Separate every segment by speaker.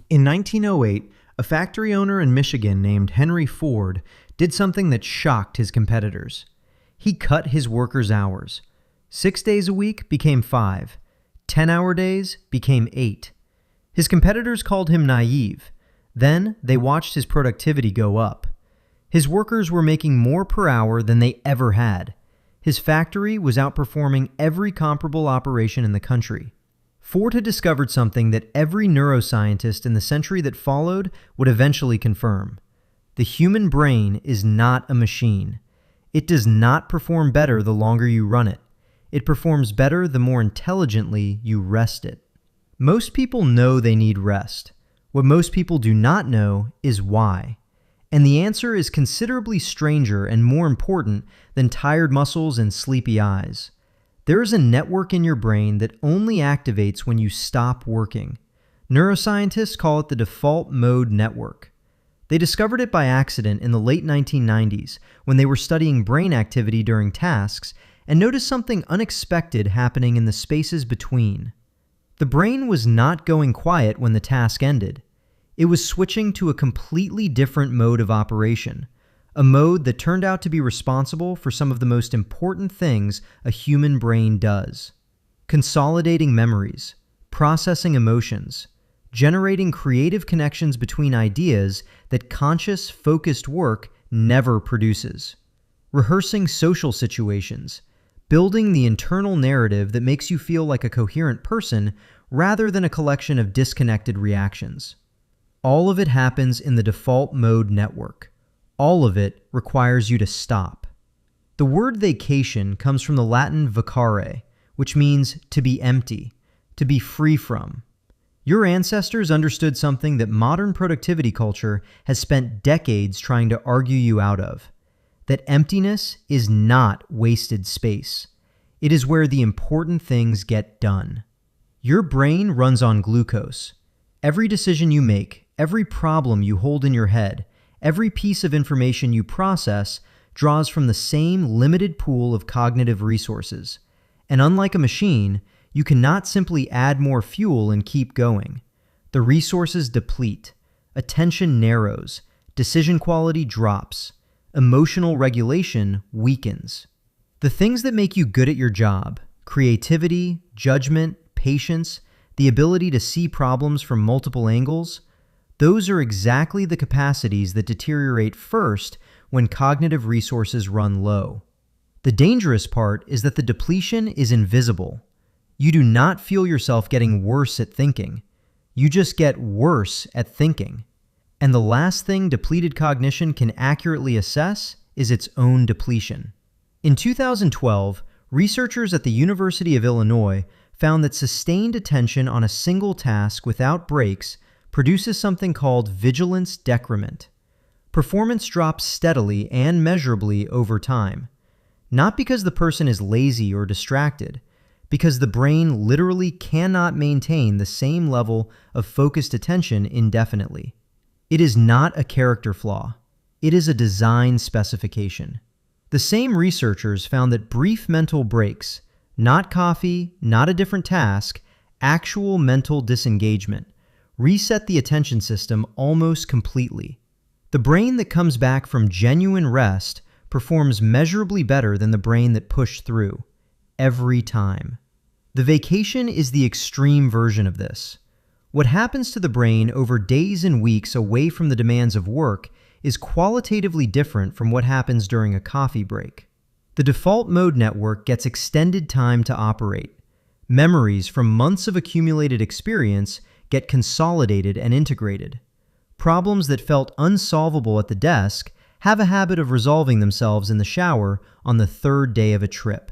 Speaker 1: In 1908, a factory owner in Michigan named Henry Ford did something that shocked his competitors. He cut his workers' hours. 6 days a week became 5. 10-hour days became 8. His competitors called him naive. Then they watched his productivity go up. His workers were making more per hour than they ever had. His factory was outperforming every comparable operation in the country. Ford had discovered something that every neuroscientist in the century that followed would eventually confirm. The human brain is not a machine. It does not perform better the longer you run it. It performs better the more intelligently you rest it. Most people know they need rest. What most people do not know is why. And the answer is considerably stranger and more important than tired muscles and sleepy eyes. There is a network in your brain that only activates when you stop working. Neuroscientists call it the default mode network. They discovered it by accident in the late 1990s when they were studying brain activity during tasks and noticed something unexpected happening in the spaces between. The brain was not going quiet when the task ended. It was switching to a completely different mode of operation, a mode that turned out to be responsible for some of the most important things a human brain does: consolidating memories, processing emotions, generating creative connections between ideas that conscious, focused work never produces, rehearsing social situations, building the internal narrative that makes you feel like a coherent person rather than a collection of disconnected reactions. All of it happens in the default mode network. All of it requires you to stop. The word vacation comes from the Latin vacare, which means to be empty, to be free from. Your ancestors understood something that modern productivity culture has spent decades trying to argue you out of: that emptiness is not wasted space. It is where the important things get done. Your brain runs on glucose. Every decision you make, every problem you hold in your head, every piece of information you process draws from the same limited pool of cognitive resources. And unlike a machine, you cannot simply add more fuel and keep going. The resources deplete, attention narrows, decision quality drops, emotional regulation weakens. The things that make you good at your job, creativity, judgment, patience, the ability to see problems from multiple angles, those are exactly the capacities that deteriorate first when cognitive resources run low. The dangerous part is that the depletion is invisible. You do not feel yourself getting worse at thinking. You just get worse at thinking. And the last thing depleted cognition can accurately assess is its own depletion. In 2012, researchers at the University of Illinois found that sustained attention on a single task without breaks produces something called vigilance decrement. Performance drops steadily and measurably over time. Not because the person is lazy or distracted, because the brain literally cannot maintain the same level of focused attention indefinitely. It is not a character flaw. It is a design specification. The same researchers found that brief mental breaks, not coffee, not a different task, actual mental disengagement, reset the attention system almost completely. The brain that comes back from genuine rest performs measurably better than the brain that pushed through, every time. The vacation is the extreme version of this. What happens to the brain over days and weeks away from the demands of work is qualitatively different from what happens during a coffee break. The default mode network gets extended time to operate. Memories from months of accumulated experience get consolidated and integrated. Problems that felt unsolvable at the desk have a habit of resolving themselves in the shower on the third day of a trip.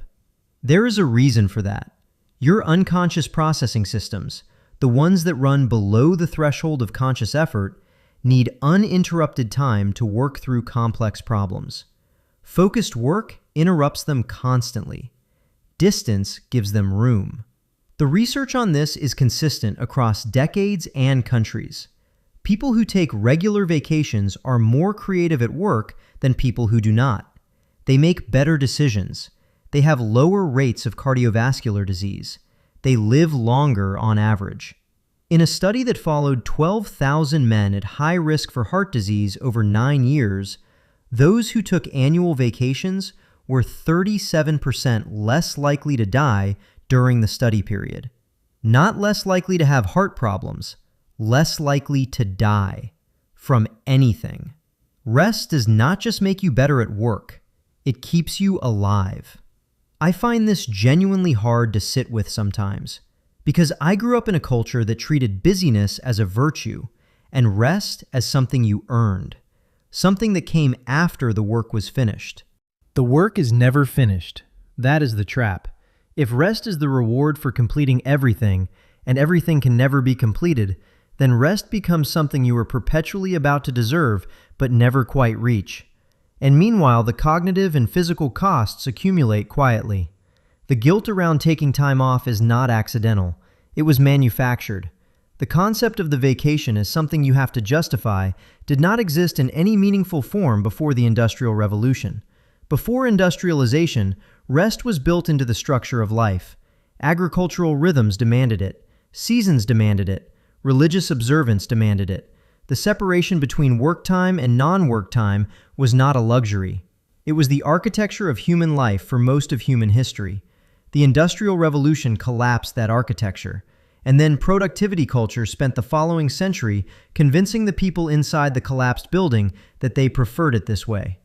Speaker 1: There is a reason for that. Your unconscious processing systems, the ones that run below the threshold of conscious effort, need uninterrupted time to work through complex problems. Focused work interrupts them constantly. Distance gives them room. The research on this is consistent across decades and countries. People who take regular vacations are more creative at work than people who do not. They make better decisions. They have lower rates of cardiovascular disease. They live longer on average. In a study that followed 12,000 men at high risk for heart disease over 9 years, those who took annual vacations were 37% less likely to die during the study period. Not less likely to have heart problems, less likely to die from anything. Rest does not just make you better at work, it keeps you alive. I find this genuinely hard to sit with sometimes, because I grew up in a culture that treated busyness as a virtue and rest as something you earned, something that came after the work was finished. The work is never finished. That is the trap. If rest is the reward for completing everything, and everything can never be completed, then rest becomes something you are perpetually about to deserve but never quite reach. And meanwhile, the cognitive and physical costs accumulate quietly. The guilt around taking time off is not accidental. It was manufactured. The concept of the vacation as something you have to justify did not exist in any meaningful form before the Industrial Revolution. Before industrialization, rest was built into the structure of life. Agricultural rhythms demanded it. Seasons demanded it. Religious observance demanded it. The separation between work time and non-work time was not a luxury. It was the architecture of human life for most of human history. The Industrial Revolution collapsed that architecture, and then productivity culture spent the following century convincing the people inside the collapsed building that they preferred it this way.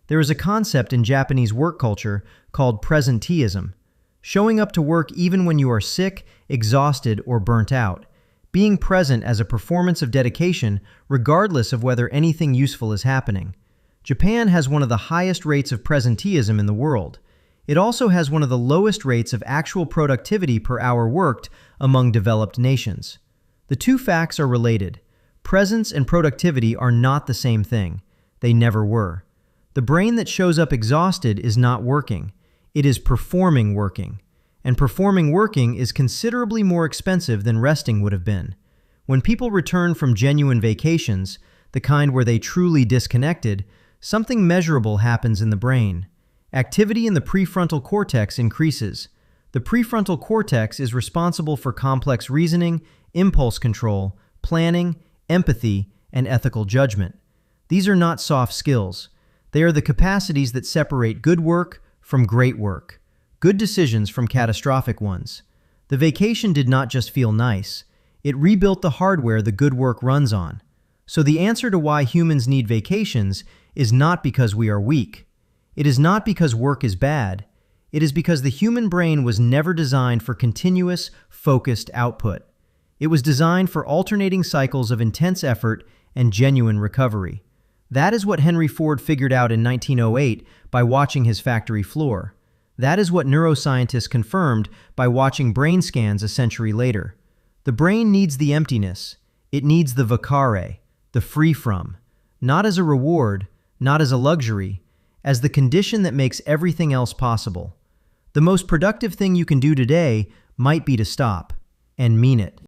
Speaker 1: There is a concept in Japanese work culture called Presenteeism, showing up to work even when you are sick, exhausted, or burnt out. Being present as a performance of dedication regardless of whether anything useful is happening. Japan has one of the highest rates of presenteeism in the world. It also has one of the lowest rates of actual productivity per hour worked among developed nations. The two facts are related. Presence and productivity are not the same thing. They never were. The brain that shows up exhausted is not working. It is performing working. And performing working is considerably more expensive than resting would have been. When people return from genuine vacations, the kind where they truly disconnected, something measurable happens in the brain. Activity in the prefrontal cortex increases. The prefrontal cortex is responsible for complex reasoning, impulse control, planning, empathy, and ethical judgment. These are not soft skills. They are the capacities that separate good work from great work. Good decisions from catastrophic ones. The vacation did not just feel nice. It rebuilt the hardware the good work runs on. So the answer to why humans need vacations is not because we are weak. It is not because work is bad. It is because the human brain was never designed for continuous, focused output. It was designed for alternating cycles of intense effort and genuine recovery. That is what Henry Ford figured out in 1908 by watching his factory floor. That is what neuroscientists confirmed by watching brain scans a century later. The brain needs the emptiness. It needs the Vacare, the free from, not as a reward, not as a luxury, as the condition that makes everything else possible. The most productive thing you can do today might be to stop and mean it.